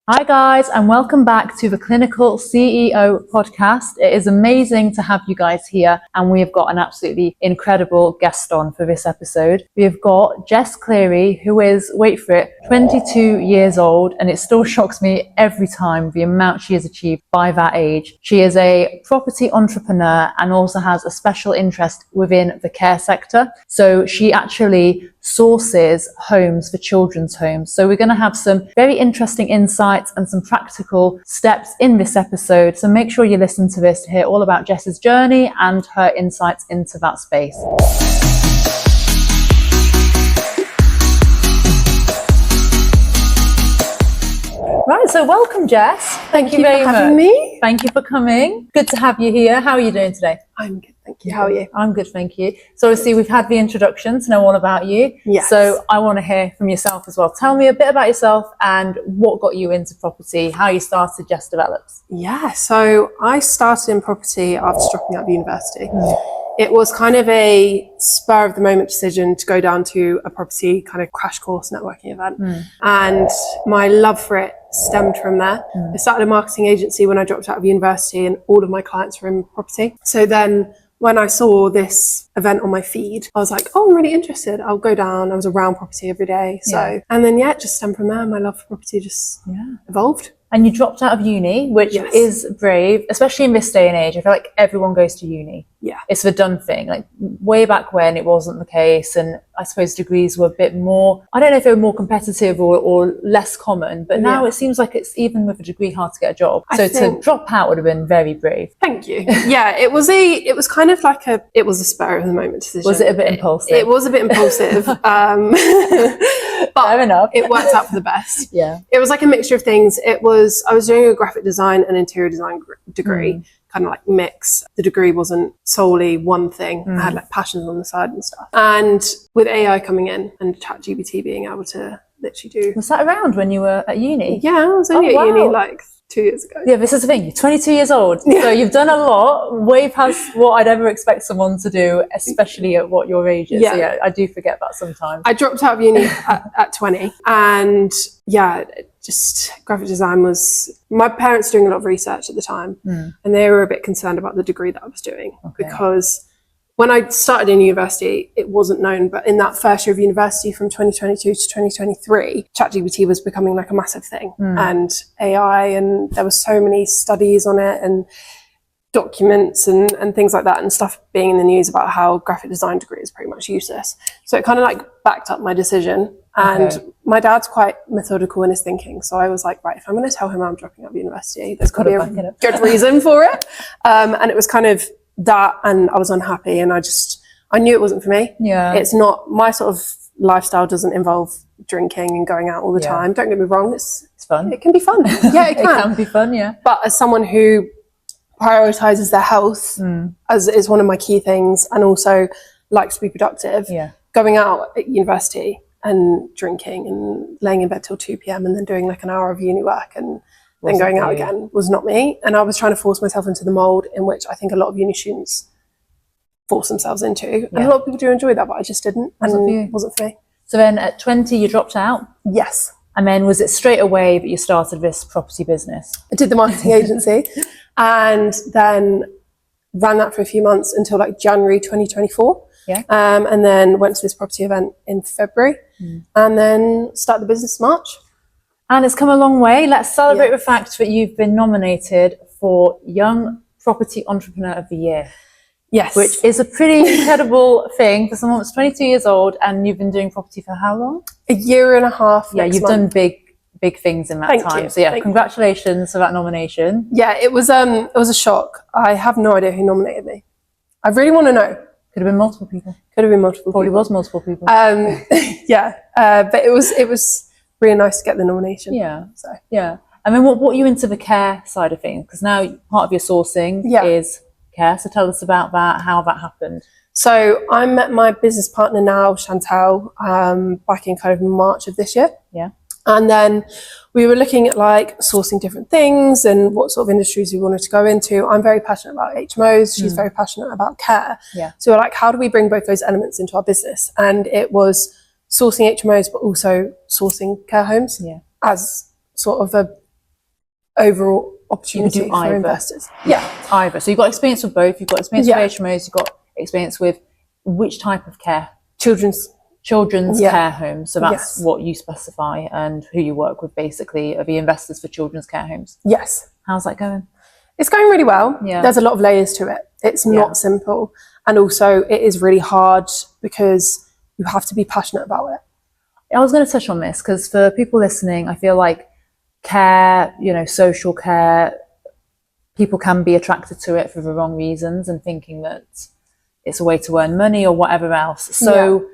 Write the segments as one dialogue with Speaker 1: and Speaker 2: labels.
Speaker 1: Hi guys, and welcome back to the Clinical CEO podcast. It is amazing to have you guys here, and we have got an absolutely incredible guest on for this episode. We have got Jess Cleary, who is, wait for it, 22 years old, and it still shocks me every time the amount she has achieved by that age. She is a property entrepreneur and also has a special interest within the care sector. So she actually sources homes for children's homes. So we're going to have some very interesting insights and some practical steps in this episode. So make sure you listen to this to hear all about Jess's journey and her insights into that space. Right, so welcome, Jess.
Speaker 2: Thank you very much for having me.
Speaker 1: Thank you for coming. Good to have you here. How are you doing today?
Speaker 2: I'm good, thank you. How are you?
Speaker 1: I'm good, thank you. So obviously we've had the introduction to know all about you.
Speaker 2: Yes.
Speaker 1: So I want to hear from yourself as well. Tell me a bit about yourself and what got you into property, how you started Jess Develops.
Speaker 2: Yeah, so I started in property after dropping out of university. It was kind of a spur of the moment decision to go down to a property kind of crash course networking event. And my love for it stemmed from there. I started a marketing agency when I dropped out of university, and all of my clients were in property. So then when I saw this event on my feed, I was like, oh, I'm really interested. I'll go down. I was around property every day. So, and then, it just stemmed from there. My love for property just evolved.
Speaker 1: And you dropped out of uni, which is brave, especially in this day and age. I feel like everyone goes to uni.
Speaker 2: Yeah.
Speaker 1: It's the done thing. Like way back when it wasn't the case. And I suppose degrees were a bit more, I don't know if they were more competitive or less common, but now it seems like it's even with a degree hard to get a job. So to drop out would have been very brave.
Speaker 2: Thank you. Yeah, it was kind of like it was a spur of the moment decision.
Speaker 1: Was it a bit impulsive?
Speaker 2: It was a bit impulsive. But
Speaker 1: fair enough.
Speaker 2: It worked out for the best.
Speaker 1: Yeah.
Speaker 2: It was like a mixture of things. I was doing a graphic design and interior design degree, kind of like mix. The degree wasn't solely one thing. I had like passions on the side and stuff. And with AI coming in and ChatGPT being able to literally do.
Speaker 1: Was that around when you were at uni?
Speaker 2: Yeah, I was only at uni like 2 years ago.
Speaker 1: Yeah, this is the thing. You're 22 years old. So you've done a lot, way past what I'd ever expect someone to do, especially at what your age is.
Speaker 2: Yeah.
Speaker 1: So yeah, I do forget that sometimes.
Speaker 2: I dropped out of uni at 20, and just graphic design was, my parents were doing a lot of research at the time, and they were a bit concerned about the degree that I was doing, because when I started in university, it wasn't known, but in that first year of university from 2022 to 2023, ChatGPT was becoming like a massive thing, and AI, and there were so many studies on it and documents and things like that, and stuff being in the news about how graphic design degree is pretty much useless. So it kind of like backed up my decision. And my dad's quite methodical in his thinking. So I was like, right, if I'm going to tell him I'm dropping out of university, there's got to be a good reason for it. And it was kind of that, and I was unhappy, and I knew it wasn't for me.
Speaker 1: Yeah.
Speaker 2: It's not, my sort of lifestyle doesn't involve drinking and going out all the time. Don't get me wrong. It's
Speaker 1: fun.
Speaker 2: It can be fun. Yeah, it can.
Speaker 1: It can be fun, yeah.
Speaker 2: But as someone who prioritizes their health as is one of my key things, and also likes to be productive, going out at university and drinking and laying in bed till 2 p.m. and then doing like an hour of uni work and then going out again was not me. And I was trying to force myself into the mold in which I think a lot of uni students force themselves into. And a lot of people do enjoy that, but I just didn't. It wasn't for me.
Speaker 1: So then at 20, you dropped out?
Speaker 2: Yes.
Speaker 1: And then was it straight away that you started this property business?
Speaker 2: I did the marketing agency and then ran that for a few months until like January 2024.
Speaker 1: Yeah.
Speaker 2: And then went to this property event in February and then started the business in March.
Speaker 1: And it's come a long way. Let's celebrate the fact that you've been nominated for Young Property Entrepreneur of the Year.
Speaker 2: Yes.
Speaker 1: Which is a pretty incredible thing for someone that's 22 years old, and you've been doing property for how long?
Speaker 2: A year and a half.
Speaker 1: Yeah, you've done big things in that time. So yeah, congratulations for that nomination.
Speaker 2: Yeah, it was a shock. I have no idea who nominated me. I really want to know.
Speaker 1: Could have been multiple people.
Speaker 2: Could have been multiple
Speaker 1: Probably
Speaker 2: people.
Speaker 1: was multiple people.
Speaker 2: Yeah. But it was really nice to get the nomination.
Speaker 1: Yeah. So yeah. I mean, what brought you into the care side of things? Because now part of your sourcing is care. So tell us about that, how that happened.
Speaker 2: So I met my business partner now, Chantal, back in kind of March of this year.
Speaker 1: Yeah.
Speaker 2: And then we were looking at like sourcing different things and what sort of industries we wanted to go into. I'm very passionate about HMOs. She's very passionate about care.
Speaker 1: Yeah.
Speaker 2: So we're like, how do we bring both those elements into our business? And it was sourcing HMOs, but also sourcing care homes as sort of a overall opportunity for
Speaker 1: either.
Speaker 2: investors.
Speaker 1: Yeah, either. So you've got experience with both. You've got experience with HMOs. You've got experience with which type of care? Children's care homes. So that's what you specify, and who you work with basically are the investors for children's care homes.
Speaker 2: Yes.
Speaker 1: How's that going?
Speaker 2: It's going really well. Yeah. There's a lot of layers to it. It's not simple. And also it is really hard because you have to be passionate about it.
Speaker 1: I was going to touch on this because for people listening, I feel like care, social care, people can be attracted to it for the wrong reasons and thinking that it's a way to earn money or whatever else. So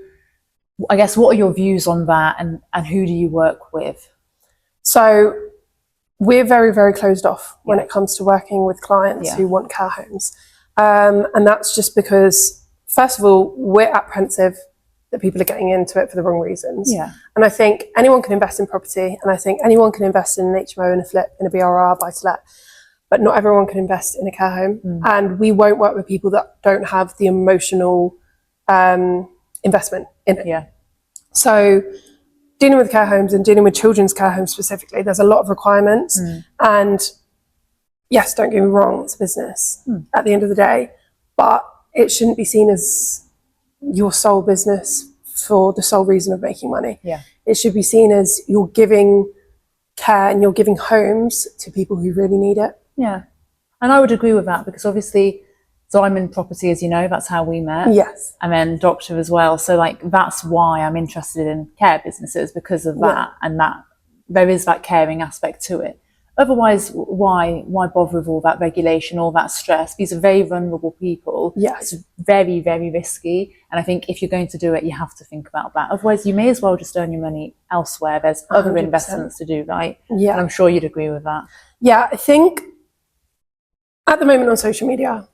Speaker 1: I guess what are your views on that, and who do you work with? So
Speaker 2: we're very, very closed off when it comes to working with clients who want care homes. And that's just because, first of all, we're apprehensive that people are getting into it for the wrong reasons.
Speaker 1: Yeah.
Speaker 2: And I think anyone can invest in property, and I think anyone can invest in an HMO, in a flip, in a BRR, buy-to-let, but not everyone can invest in a care home. And we won't work with people that don't have the emotional investment in it.
Speaker 1: Yeah.
Speaker 2: So dealing with care homes and dealing with children's care homes specifically, there's a lot of requirements. And yes, don't get me wrong, it's a business at the end of the day, but it shouldn't be seen as your sole business for the sole reason of making money.
Speaker 1: Yeah.
Speaker 2: It should be seen as you're giving care and you're giving homes to people who really need it.
Speaker 1: Yeah. And I would agree with that because obviously, so I'm in property, as you know, that's how we met.
Speaker 2: Yes.
Speaker 1: And then doctor as well. So that's why I'm interested in care businesses, because of that, and that there is that caring aspect to it. Otherwise, why bother with all that regulation, all that stress? These are very vulnerable people.
Speaker 2: Yes.
Speaker 1: It's very, very risky. And I think if you're going to do it, you have to think about that. Otherwise, you may as well just earn your money elsewhere. There's other
Speaker 2: 100%.
Speaker 1: investments to do, right?
Speaker 2: Yeah.
Speaker 1: And I'm sure you'd agree with that.
Speaker 2: Yeah, I think at the moment on social media,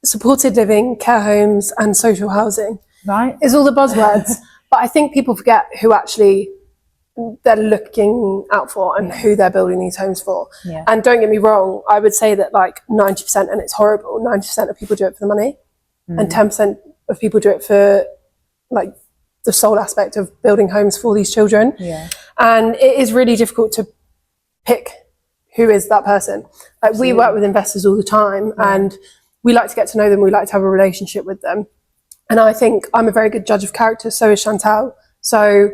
Speaker 2: supported living, care homes and social housing is all the buzzwords. But I think people forget who actually they're looking out for and who they're building these homes for.
Speaker 1: Yeah.
Speaker 2: And don't get me wrong, I would say that 90%, and it's horrible, 90% of people do it for the money and 10% of people do it for the sole aspect of building homes for these children.
Speaker 1: Yeah.
Speaker 2: And it is really difficult to pick who is that person. We work with investors all the time and we like to get to know them. We like to have a relationship with them. And I think I'm a very good judge of character. So is Chantal. So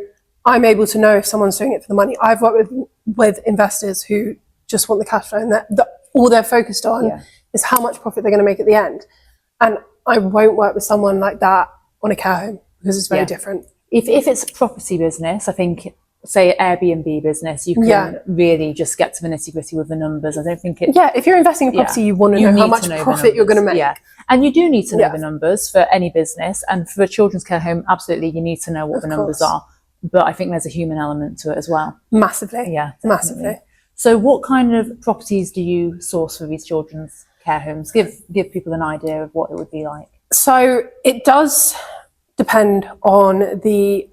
Speaker 2: I'm able to know if someone's doing it for the money. I've worked with investors who just want the cash flow, and all they're focused on is how much profit they're going to make at the end. And I won't work with someone like that on a care home because it's very different.
Speaker 1: If it's a property business, I think, say Airbnb business, you can really just get to the nitty gritty with the numbers. I don't think it.
Speaker 2: Yeah, if you're investing in property, you want to know how much profit you're going to make.
Speaker 1: Yeah, and you do need to know the numbers for any business, and for a children's care home, absolutely, you need to know what the numbers are. But I think there's a human element to it as well.
Speaker 2: Massively.
Speaker 1: Yeah, definitely.
Speaker 2: Massively.
Speaker 1: So what kind of properties do you source for these children's care homes? Give people an idea of what it would be like. So
Speaker 2: it does depend on the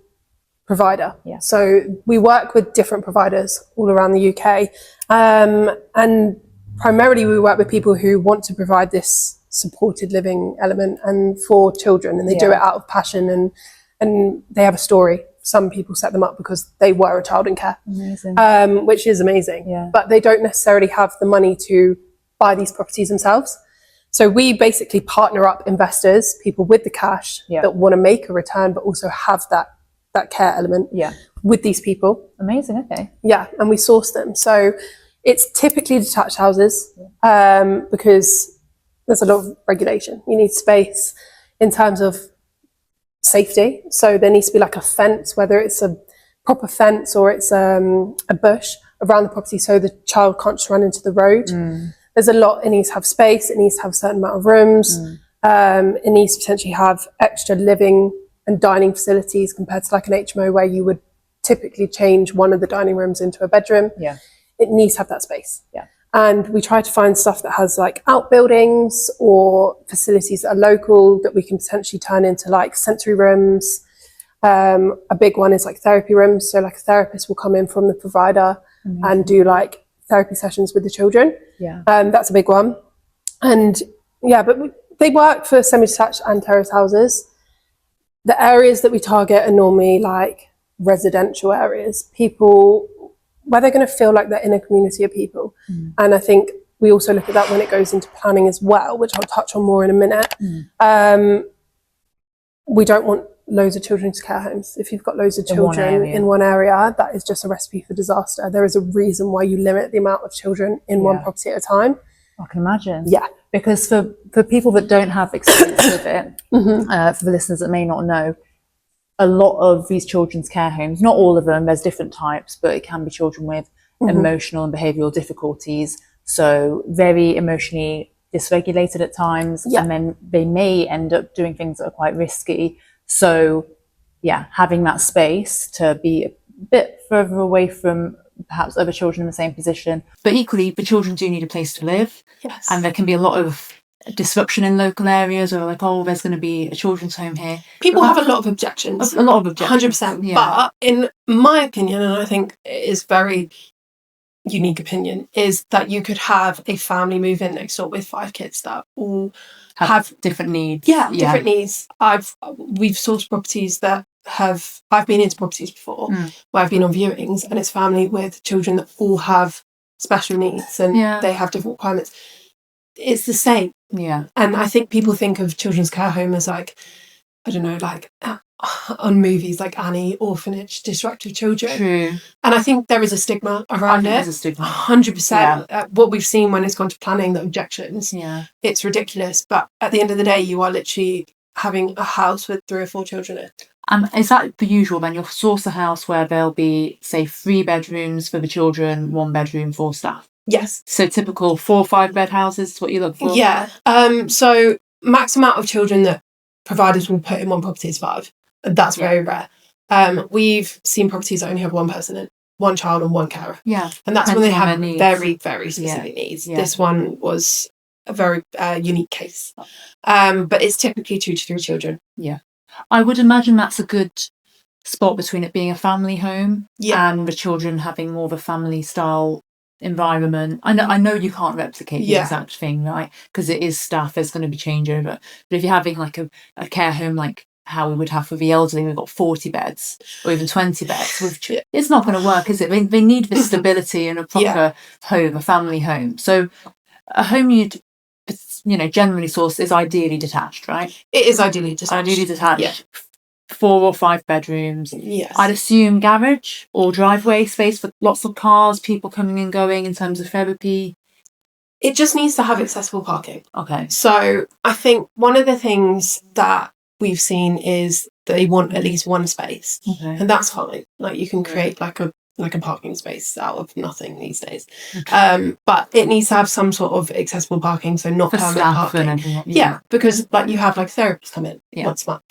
Speaker 2: provider.
Speaker 1: Yeah.
Speaker 2: So we work with different providers all around the UK. And primarily we work with people who want to provide this supported living element and for children, and they do it out of passion and they have a story. Some people set them up because they were a child in care, which is amazing.
Speaker 1: Yeah.
Speaker 2: But they don't necessarily have the money to buy these properties themselves. So we basically partner up investors, people with the cash that want to make a return, but also have that care element with these people.
Speaker 1: Amazing, okay.
Speaker 2: Yeah, and we source them. So it's typically detached houses because there's a lot of regulation. You need space in terms of safety. So there needs to be a fence, whether it's a proper fence or it's a bush around the property so the child can't just run into the road. There's a lot. It needs to have space. It needs to have a certain amount of rooms. It needs to potentially have extra living and dining facilities compared to an HMO where you would typically change one of the dining rooms into a bedroom.
Speaker 1: Yeah.
Speaker 2: It needs to have that space.
Speaker 1: Yeah.
Speaker 2: And we try to find stuff that has outbuildings or facilities that are local that we can potentially turn into sensory rooms. A big one is therapy rooms. So a therapist will come in from the provider and do therapy sessions with the children.
Speaker 1: Yeah.
Speaker 2: That's a big one. And but they work for semi-detached and terrace houses. The areas that we target are normally residential areas. People where they're going to feel like they're in a community of people. And I think we also look at that when it goes into planning as well, which I'll touch on more in a minute. We don't want loads of children's care homes. If you've got loads of children in one area, that is just a recipe for disaster. There is a reason why you limit the amount of children in one property at a time.
Speaker 1: I can imagine.
Speaker 2: Yeah.
Speaker 1: Because for people that don't have experience with it, for the listeners that may not know, a lot of these children's care homes, not all of them, there's different types, but it can be children with emotional and behavioural difficulties. So very emotionally dysregulated at times, and then they may end up doing things that are quite risky. So yeah, having that space to be a bit further away from perhaps other children in the same position. But equally, the children do need a place to live.
Speaker 2: Yes.
Speaker 1: And there can be a lot of disruption in local areas, or like, oh, there's going to be a children's home here.
Speaker 2: People have a lot of objections.
Speaker 1: A lot of objections.
Speaker 2: 100%. Yeah. But in my opinion, and I think it is very unique opinion, is that you could have a family move in next door with 5 kids that all have
Speaker 1: different needs.
Speaker 2: Yeah, different needs. We've sourced properties that I've been into properties before where I've been on viewings, and it's family with children that all have special needs and they have different requirements. It's the same.
Speaker 1: Yeah.
Speaker 2: And I think people think of children's care home as like, I don't know, like on movies like Annie, orphanage, destructive children.
Speaker 1: True.
Speaker 2: And I think there is a stigma around it.
Speaker 1: There's a stigma.
Speaker 2: 100%. What we've seen when it's gone to planning, the objections, it's ridiculous. But at the end of the day, you are literally having a house with 3 or 4 children in it.
Speaker 1: Is that the usual then? You'll source a house where there'll be, say, 3 bedrooms for the children, 1 bedroom for staff?
Speaker 2: Yes.
Speaker 1: So typical 4 or 5 bed houses is what you look for?
Speaker 2: Yeah. So max amount of children that providers will put in one property is 5. That's very rare. We've seen properties that only have 1 person in, 1 child and 1 carer.
Speaker 1: Yeah.
Speaker 2: And that's when they have very, very specific needs.
Speaker 1: Yeah.
Speaker 2: This one was a very unique case. But it's typically 2 to 3 children.
Speaker 1: Yeah. I would imagine that's a good spot between it being a family home and the children having more of a family style environment. I know you can't replicate the exact thing, right? Because it is staff, there's going to be changeover. But if you're having like a care home like how we would have for the elderly, we've got 40 beds or even 20 beds. It's not going to work, is it? They need the stability in a proper home, a family home. So a home you'd generally source is ideally detached, right?
Speaker 2: It is ideally detached.
Speaker 1: Ideally detached. Yeah. 4 or 5 bedrooms.
Speaker 2: Yes.
Speaker 1: I'd assume garage or driveway space for lots of cars, people coming and going in terms of therapy.
Speaker 2: It just needs to have accessible parking.
Speaker 1: Okay.
Speaker 2: So I think one of the things that we've seen is they want at least 1 space. Okay. And that's fine. Like you can create like a parking space out of nothing these days. Okay. But it needs to have some sort of accessible parking, so not permanent parking. Yeah, because like you have like therapists come in once a month.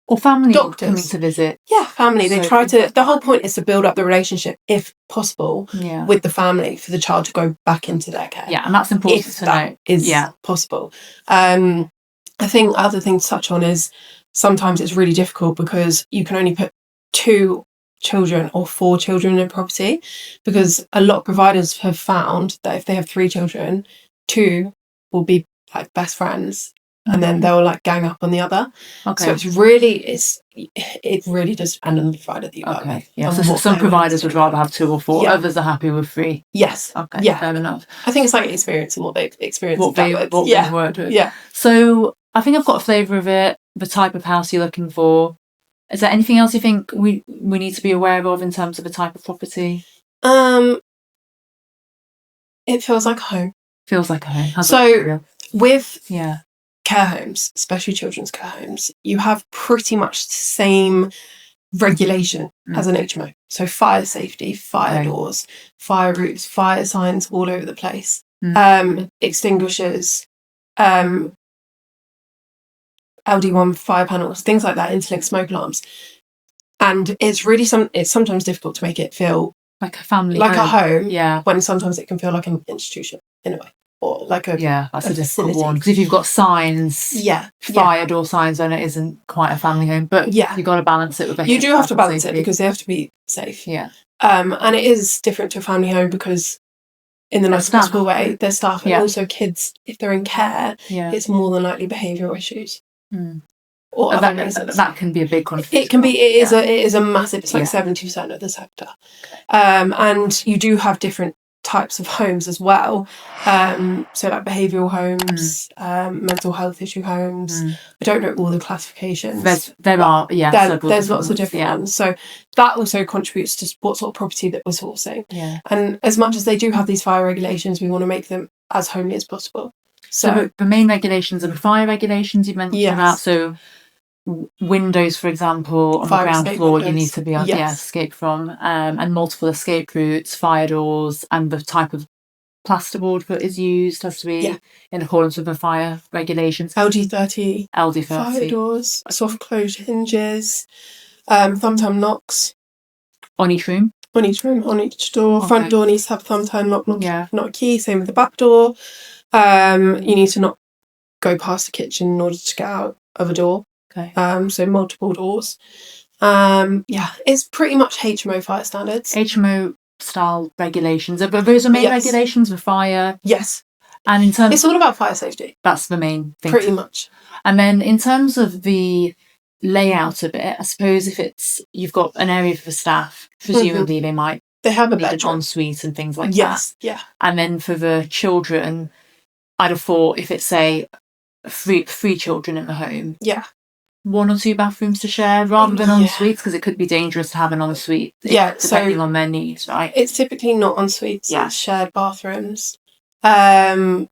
Speaker 1: Or family
Speaker 2: doctors
Speaker 1: coming to visit.
Speaker 2: Yeah, family. They try to, the whole point is to build up the relationship, if possible, with the family for the child to go back into their care.
Speaker 1: Yeah, and that's important to know.
Speaker 2: Is possible. I think other thing to touch on is sometimes it's really difficult because you can only put 2 children or 4 children in a property, because a lot of providers have found that if they have 3 children, 2 will be like best friends and then they'll like gang up on the other. Okay. So it really does depend on the provider that you work with.
Speaker 1: Yeah. So some providers would rather have 2 or 4, others are happy with 3.
Speaker 2: Yes.
Speaker 1: Okay. Yeah. Fair enough.
Speaker 2: I think it's like experience and what they've experienced.
Speaker 1: What they've worked with.
Speaker 2: Yeah.
Speaker 1: So I think I've got a flavour of it, the type of house you're looking for. Is there anything else you think we need to be aware of in terms of the type of property?
Speaker 2: It feels like a home.
Speaker 1: Feels like a home.
Speaker 2: So with care homes, especially children's care homes, you have pretty much the same regulation as an HMO. So fire safety, fire doors, fire routes, fire signs all over the place. Extinguishers, LD1 fire panels, things like that, interlinked smoke alarms. And it's really it's sometimes difficult to make it feel
Speaker 1: like a family,
Speaker 2: like
Speaker 1: home.
Speaker 2: A home.
Speaker 1: Yeah.
Speaker 2: When sometimes it can feel like an institution in a way, or like a
Speaker 1: that's a difficult one, because if you've got signs, fire door signs, then it isn't quite a family home. But you've got to balance it with.
Speaker 2: You do have to balance it because they have to be safe.
Speaker 1: Yeah.
Speaker 2: And it is different to a family home because, in the nicest possible way, there's staff and also kids. If they're in care, it's more than likely behavioural issues. or other reasons.
Speaker 1: That can be a big contributor.
Speaker 2: It can be. It is a massive. It's like 70% of the sector, and you do have different types of homes as well. So like behavioural homes, mental health issue homes. I don't know all the classifications.
Speaker 1: There's
Speaker 2: lots of different ones. So that also contributes to what sort of property that we're sourcing.
Speaker 1: Yeah.
Speaker 2: And as much as they do have these fire regulations, we want to make them as homely as possible.
Speaker 1: So the main regulations are the fire regulations you mentioned about. So windows, for example, on the ground floor, windows. You need to be able to escape from, and multiple escape routes, fire doors, and the type of plasterboard that is used has to be in accordance with the fire regulations.
Speaker 2: LD30, fire doors, soft closed hinges, thumb time locks
Speaker 1: on each room, on
Speaker 2: each door. Okay. Front door needs to have thumb time lock, not a key. Same with the back door. You need to not go past the kitchen in order to get out of a door.
Speaker 1: Okay.
Speaker 2: So multiple doors. It's pretty much HMO fire standards.
Speaker 1: HMO style regulations. But those are main regulations for fire.
Speaker 2: Yes.
Speaker 1: And in terms,
Speaker 2: it's all about fire safety.
Speaker 1: That's the main thing.
Speaker 2: Pretty much.
Speaker 1: And then in terms of the layout of it, I suppose if you've got an area for staff, presumably they
Speaker 2: have a
Speaker 1: need an ensuite and things like that.
Speaker 2: Yes. Yeah.
Speaker 1: And then for the children, I'd have thought if it's say three children in the home.
Speaker 2: Yeah.
Speaker 1: 1 or 2 bathrooms to share rather than en suites, because it could be dangerous to have an en suite. Depending on their needs, right?
Speaker 2: It's typically not en suites. Yeah. It's shared bathrooms. I'd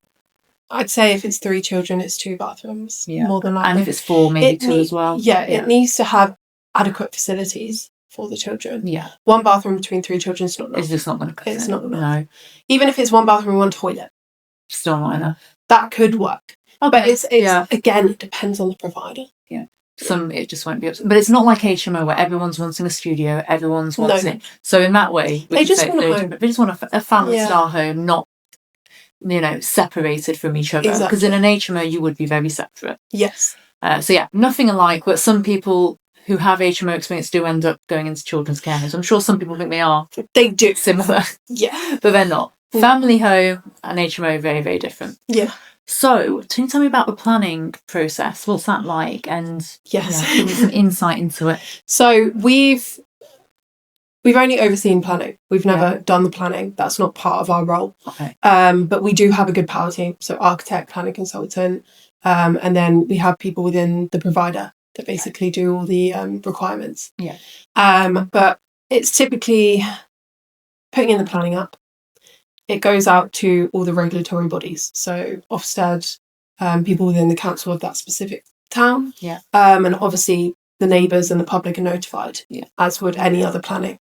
Speaker 2: say if it's 3 children, it's 2 bathrooms. Yeah. More than likely.
Speaker 1: And if it's 4, maybe 2 as well.
Speaker 2: Yeah, it needs to have adequate facilities for the children.
Speaker 1: Yeah.
Speaker 2: 1 bathroom between 3 children is not enough.
Speaker 1: It's just not going to cut it.
Speaker 2: It's not enough.
Speaker 1: No.
Speaker 2: Even if it's 1 bathroom and 1 toilet.
Speaker 1: Still not enough.
Speaker 2: That could work. Okay. But it's again, it depends on the provider.
Speaker 1: Yeah. It just won't be up. But it's not like HMO where everyone's wanting a studio, everyone's wanting. So in that way,
Speaker 2: they just want a home.
Speaker 1: They just want a family style home, not separated from each other. Because in an HMO, you would be very separate.
Speaker 2: Yes.
Speaker 1: Nothing alike. But some people who have HMO experience do end up going into children's care homes. I'm sure some people think they are.
Speaker 2: They do.
Speaker 1: Similar.
Speaker 2: Yeah.
Speaker 1: But they're not. Family home and HMO, very, very different.
Speaker 2: Yeah.
Speaker 1: So, can you tell me about the planning process? What's that like? And give me some insight into it.
Speaker 2: So we've only overseen planning. We've never done the planning. That's not part of our role.
Speaker 1: Okay.
Speaker 2: But we do have a good power team. So architect, planning consultant, and then we have people within the provider that basically do all the requirements.
Speaker 1: Yeah.
Speaker 2: But it's typically putting in the planning up. It goes out to all the regulatory bodies, so Ofsted, people within the council of that specific town, and obviously the neighbours and the public are notified, as would any other planning,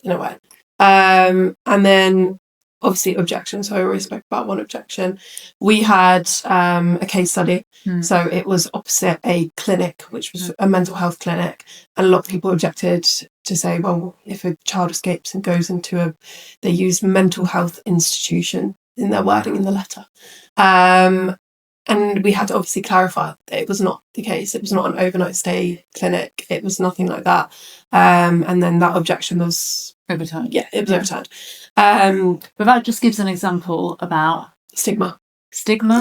Speaker 2: in a way. And then obviously objections. So I always spoke about one objection. We had a case study, so it was opposite a clinic, which was a mental health clinic, and a lot of people objected to say, well, if a child escapes and goes into they use mental health institution in their wording in the letter. And we had to obviously clarify that it was not the case. It was not an overnight stay clinic. It was nothing like that. And then that objection was
Speaker 1: overturned.
Speaker 2: Yeah, it was overturned.
Speaker 1: But that just gives an example about
Speaker 2: stigma.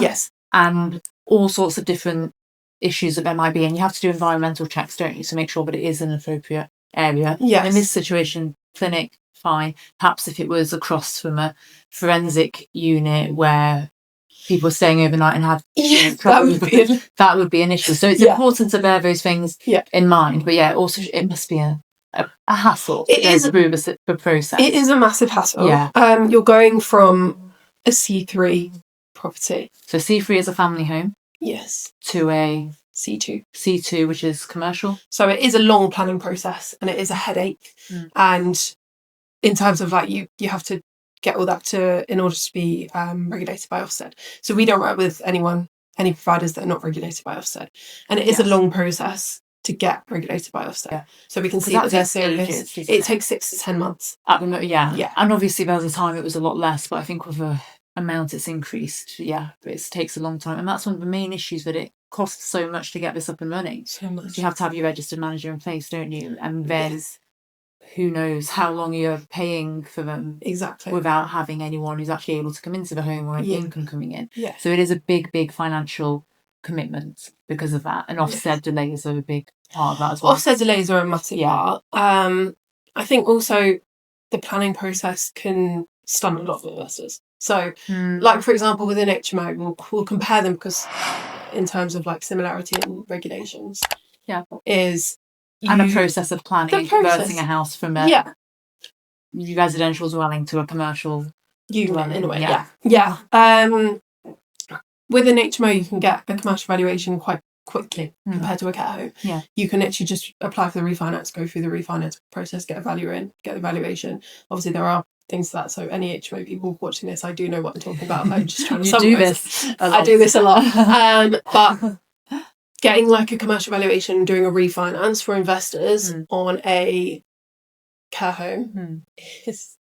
Speaker 1: Yes. And all sorts of different issues that there might be. And you have to do environmental checks, don't you, to make sure that it is an appropriate area.
Speaker 2: Yes.
Speaker 1: In this situation, clinic, fine. Perhaps if it was across from a forensic unit where people are staying overnight and have that would be an issue. So it's important to bear those things in mind. But also it must be a hassle to go through the process.
Speaker 2: It is a massive hassle.
Speaker 1: Yeah.
Speaker 2: You're going from a C3 property.
Speaker 1: So C3 is a family home.
Speaker 2: Yes.
Speaker 1: To a
Speaker 2: C2,
Speaker 1: which is commercial.
Speaker 2: So it is a long planning process and it is a headache. And in terms of you have to get all that in order to be regulated by Ofsted. So we don't work with any providers that are not regulated by Ofsted. And it is a long process to get regulated by Ofsted. Yeah. So we can see that they're serious. It takes 6 to 10 months.
Speaker 1: At the moment, yeah. And obviously there was a time it was a lot less, but I think with the amount it's increased, it takes a long time. And that's one of the main issues, that it costs so much to get this up and running.
Speaker 2: So much.
Speaker 1: You have to have your registered manager in place, don't you? And then who knows how long you're paying for them without having anyone who's actually able to come into the home or any income coming in.
Speaker 2: Yeah.
Speaker 1: So it is a big, big financial commitment because of that, and offset delays are a big part of that as well.
Speaker 2: Offset delays are a massive part. I think also the planning process can stun a lot of investors. So, like for example, with an HMO, we'll compare them because in terms of like similarity in regulations, is
Speaker 1: and the process of planning, converting a house from a residential dwelling to a commercial
Speaker 2: unit in a way. Yeah. With an HMO, you can get a commercial valuation quite quickly compared to a care home.
Speaker 1: Yeah.
Speaker 2: You can literally just apply for the refinance, go through the refinance process, get a valuer in, get the valuation. Obviously, there are things to that. So any HMO people watching this, I do know what I'm talking about. I'm just trying to summarize. I do this a lot. But getting like a commercial valuation, doing a refinance for investors on a care home is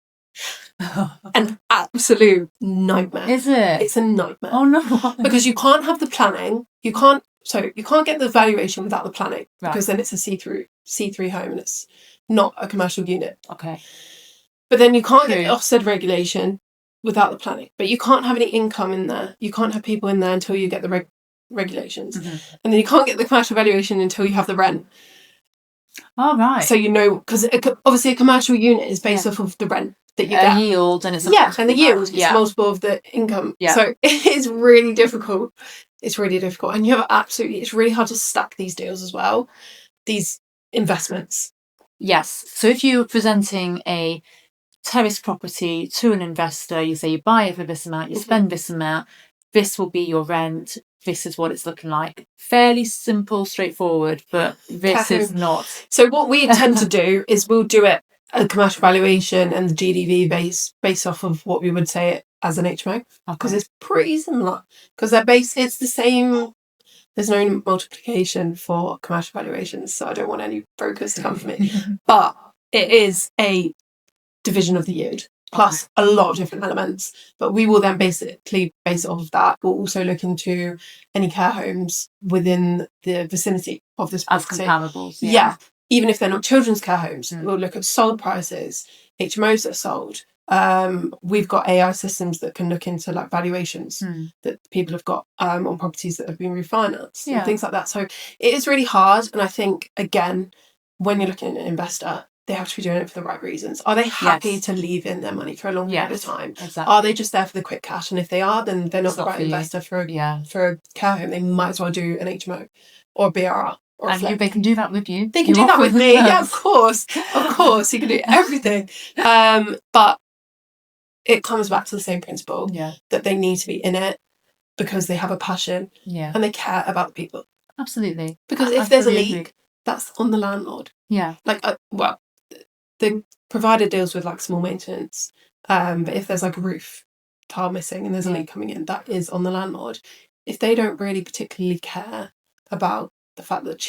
Speaker 2: an absolute nightmare.
Speaker 1: Is it?
Speaker 2: It's a nightmare.
Speaker 1: Oh no.
Speaker 2: Because you can't have the planning. You can't get the valuation without the planning, because then it's a C3 home and it's not a commercial unit.
Speaker 1: Okay.
Speaker 2: But then you can't get the offset regulation without the planning. But you can't have any income in there. You can't have people in there until you get the regulations. And then you can't get the commercial valuation until you have the rent.
Speaker 1: Oh, right.
Speaker 2: So because obviously a commercial unit is based off of the rent that you get.
Speaker 1: Yield, and it's
Speaker 2: and the yield is multiple of the income. Yeah. So it's really difficult. It's really difficult, and it's really hard to stack these deals as well, these investments.
Speaker 1: Yes. So if you're presenting a terrace property to an investor, you say you buy it for this amount, you spend this amount, this will be your rent, this is what it's looking like. Fairly simple, straightforward, but this is not.
Speaker 2: So what we tend to do is we'll do it a commercial valuation and the GDV based off of what we would say it as an HMO, because it's pretty similar, because it's the same. There's no multiplication for commercial valuations, so I don't want any brokers to come for me. But it is a division of the yield plus a lot of different elements. But we will then basically base it off of that. We'll also look into any care homes within the vicinity of this property.
Speaker 1: As comparables.
Speaker 2: Yeah. Even if they're not children's care homes, we'll look at sold prices, HMOs that are sold. We've got AI systems that can look into like valuations that people have got on properties that have been refinanced and things like that. So it is really hard. And I think, again, when you're looking at an investor, they have to be doing it for the right reasons. Are they happy to leave in their money for a long period of time?
Speaker 1: Exactly.
Speaker 2: Are they just there for the quick cash? And if they are, then they're not the right investor for a care home. They might as well do an HMO or a BRR.
Speaker 1: And they can do that with you.
Speaker 2: They can do that with me. Yeah, of course. Of course. You can do everything. But it comes back to the same principle that they need to be in it because they have a passion and they care about the people.
Speaker 1: Absolutely.
Speaker 2: Because if there's a leak, that's on the landlord.
Speaker 1: Yeah.
Speaker 2: Like, the provider deals with like small maintenance. But if there's like a roof tile missing and there's a leak coming in, that is on the landlord. If they don't really particularly care about the fact that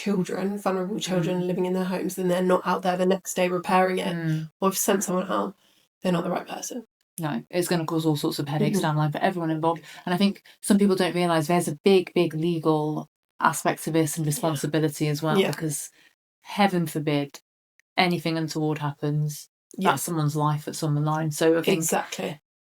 Speaker 2: vulnerable children are living in their homes, then they're not out there the next day repairing it or have sent someone out, they're not the right person.
Speaker 1: No, it's going to cause all sorts of headaches down the line for everyone involved. And I think some people don't realise there's a big legal aspect to this and responsibility as well, because heaven forbid anything untoward happens, that's someone's life that's on the line. So I think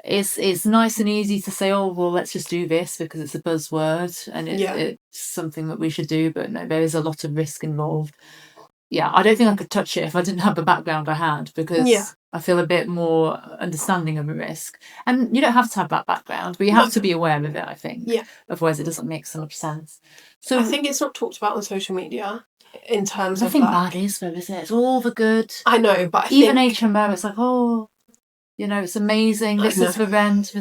Speaker 1: it's nice and easy to say, oh, well, let's just do this because it's a buzzword and it's something that we should do. But no, there is a lot of risk involved. Yeah, I don't think I could touch it if I didn't have the background I had, because I feel a bit more understanding of a risk. And you don't have to have that background, but you have to be aware of it, I think. Yeah. Otherwise, it doesn't make so much sense. So
Speaker 2: I think it's not talked about on social media in terms of.
Speaker 1: I think that is though, isn't it? It's all the good.
Speaker 2: I know, but
Speaker 1: even HMO, it's like, oh, you know, it's amazing. This is for rent.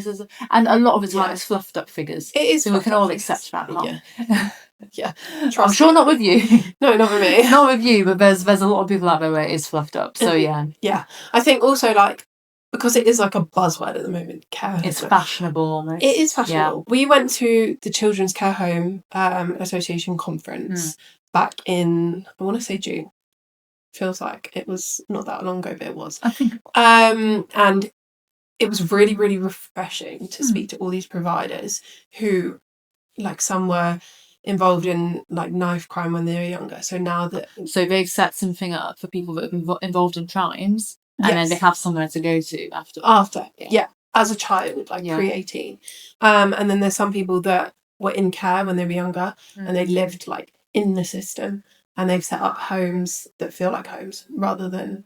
Speaker 1: And a lot of the time, it's fluffed up figures.
Speaker 2: It is.
Speaker 1: So we can all accept that.
Speaker 2: Yeah.
Speaker 1: I'm sure not with you.
Speaker 2: No, not with me.
Speaker 1: Not with you, but there's a lot of people out there where it is fluffed up. So yeah.
Speaker 2: Yeah. I think also like, because it is like a buzzword at the moment, care home.
Speaker 1: It's fashionable almost.
Speaker 2: It is fashionable. Yeah. We went to the Children's Care Home Association conference back in, I want to say June. Feels like it was not that long ago, but it was.
Speaker 1: I think.
Speaker 2: And it was really, really refreshing to speak to all these providers who, like, some were involved in like knife crime when they were younger. So now that
Speaker 1: they've set something up for people that have been involved in crimes, and then they have somewhere to go to after.
Speaker 2: As a child, like pre-18. And then there's some people that were in care when they were younger and they lived like in the system, and they've set up homes that feel like homes rather than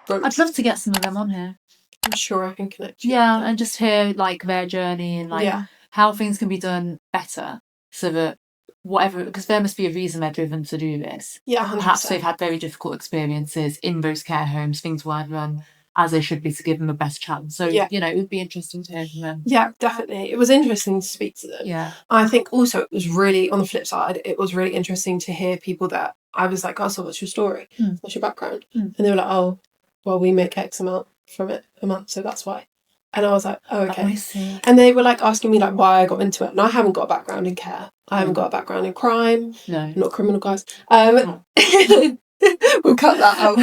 Speaker 1: I'd love to get some of them on here.
Speaker 2: I'm sure I can connect you.
Speaker 1: Yeah, and just hear like their journey and like how things can be done better, so that whatever, because there must be a reason they're driven to do this.
Speaker 2: Yeah, 100%.
Speaker 1: Perhaps they've had very difficult experiences in those care homes. Things weren't run as they should be to give them the best chance. So, you know, it would be interesting to hear from them.
Speaker 2: Yeah, definitely. It was interesting to speak to them.
Speaker 1: Yeah.
Speaker 2: I think also it was really, on the flip side, it was really interesting to hear people that I was like, oh, so what's your story? What's your background? And they were like, oh, well, we make X amount from it a month, so that's why. And I was like, oh, okay.
Speaker 1: I see.
Speaker 2: And they were like asking me like why I got into it. And I haven't got a background in care. I haven't got a background in crime.
Speaker 1: No.
Speaker 2: Not criminal, guys. We'll cut that out.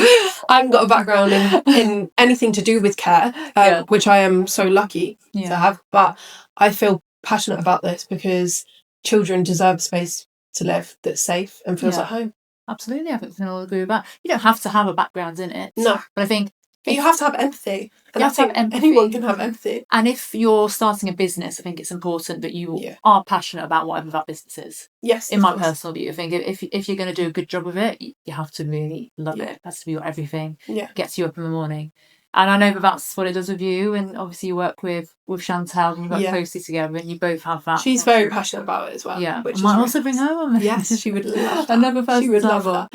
Speaker 2: I haven't got a background in anything to do with care, which I am so lucky to have. But I feel passionate about this because children deserve a space to live that's safe and feels like home.
Speaker 1: Absolutely, I think I'll agree with that. You don't have to have a background in it.
Speaker 2: No.
Speaker 1: But I think...
Speaker 2: But you have to have empathy. And I think anyone can have empathy.
Speaker 1: And if you're starting a business, I think it's important that you are passionate about whatever that business is.
Speaker 2: Yes.
Speaker 1: In my personal view, I think if you're going to do a good job of it, you have to really love it. It has to be your everything. Gets you up in the morning. And I know that that's what it does with you. And obviously you work with Chantal and you work closely together and you both have that.
Speaker 2: She's very passionate about it as well.
Speaker 1: Yeah. Which might also bring her on.
Speaker 2: Yes, she would love that.
Speaker 1: Another person.
Speaker 2: She would love that.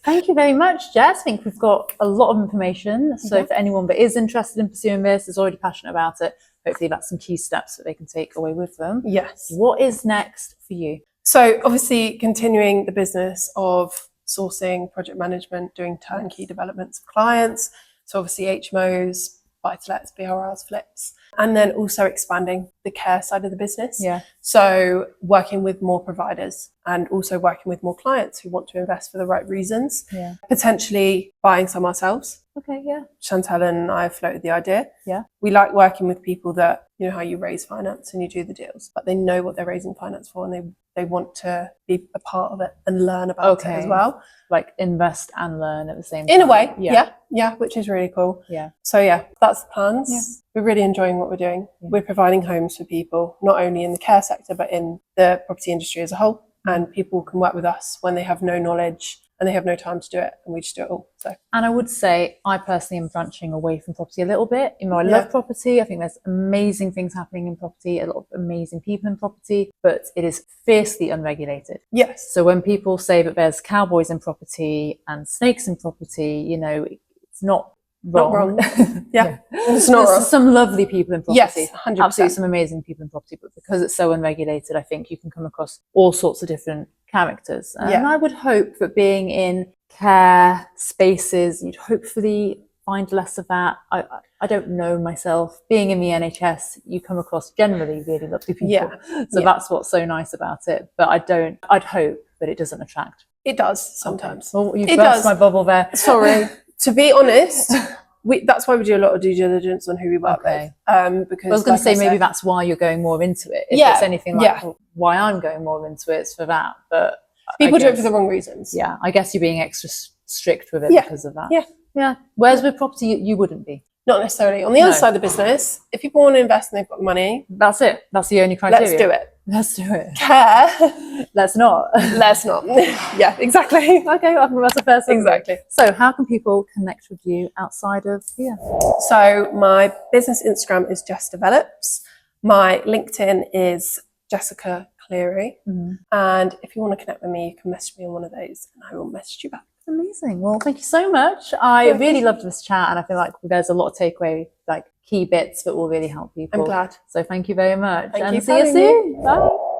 Speaker 1: Thank you very much, Jess. I think we've got a lot of information. So for anyone that is interested in pursuing this, is already passionate about it, hopefully that's some key steps that they can take away with them.
Speaker 2: Yes.
Speaker 1: What is next for you?
Speaker 2: So obviously continuing the business of sourcing, project management, doing turnkey developments for clients. So obviously HMOs, buy-to-lets, BRRs, flips, and then also expanding the care side of the business.
Speaker 1: Yeah.
Speaker 2: So working with more providers and also working with more clients who want to invest for the right reasons.
Speaker 1: Yeah.
Speaker 2: Potentially buying some ourselves.
Speaker 1: Okay, yeah.
Speaker 2: Chantal and I have floated the idea.
Speaker 1: Yeah.
Speaker 2: We like working with people that, you know how you raise finance and you do the deals, but they know what they're raising finance for and they want to be a part of it and learn about it as well.
Speaker 1: Like invest and learn at the same time.
Speaker 2: In a way, yeah, which is really cool.
Speaker 1: Yeah.
Speaker 2: So yeah, that's the plans.
Speaker 1: Yeah.
Speaker 2: We're really enjoying what we're doing. Yeah. We're providing homes for people, not only in the care sector, but in the property industry as a whole. And people can work with us when they have no knowledge and they have no time to do it, and we just do it all. So.
Speaker 1: And I would say I personally am branching away from property a little bit. You know, I love property. I think there's amazing things happening in property, a lot of amazing people in property, but it is fiercely unregulated.
Speaker 2: Yes.
Speaker 1: So when people say that there's cowboys in property and snakes in property, you know, it's not wrong.
Speaker 2: Not wrong. Yeah. It's not
Speaker 1: There's
Speaker 2: wrong.
Speaker 1: some lovely people in property.
Speaker 2: Yes, 100%.
Speaker 1: Absolutely some amazing people in property, but because it's so unregulated, I think you can come across all sorts of different characters. And I would hope that being in care spaces, you'd hopefully find less of that. I don't know myself. Being in the NHS, you come across generally really lovely people.
Speaker 2: Yeah.
Speaker 1: So that's what's so nice about it. But I'd hope that it doesn't attract.
Speaker 2: It does sometimes.
Speaker 1: Okay. Well, you burst my bubble there.
Speaker 2: Sorry. To be honest, that's why we do a lot of due diligence on who we work with. Because
Speaker 1: I was going to say maybe that's why you're going more into it. If it's anything like why I'm going more into it, it's for that. But
Speaker 2: people do it for the wrong reasons.
Speaker 1: Yeah, I guess you're being extra strict with it because of that. Yeah. Whereas with property, you wouldn't be.
Speaker 2: Not necessarily. On the other side of the business, if people want to invest and they've got the money,
Speaker 1: that's it. That's the only criteria.
Speaker 2: Let's do it.
Speaker 1: Let's do it.
Speaker 2: Care.
Speaker 1: Let's not.
Speaker 2: Let's not. Yeah, exactly.
Speaker 1: Okay, I think that's a fair summary.
Speaker 2: Exactly.
Speaker 1: So how can people connect with you outside of here?
Speaker 2: So my business Instagram is Jess Develops. My LinkedIn is Jessica Cleary. And if you want to connect with me, you can message me on one of those and I will message you back.
Speaker 1: Amazing. Well, thank you so much. I really loved this chat and I feel like there's a lot of takeaway, like key bits that will really help people.
Speaker 2: I'm glad.
Speaker 1: So thank you very much.
Speaker 2: Thank you.
Speaker 1: See you soon. Bye.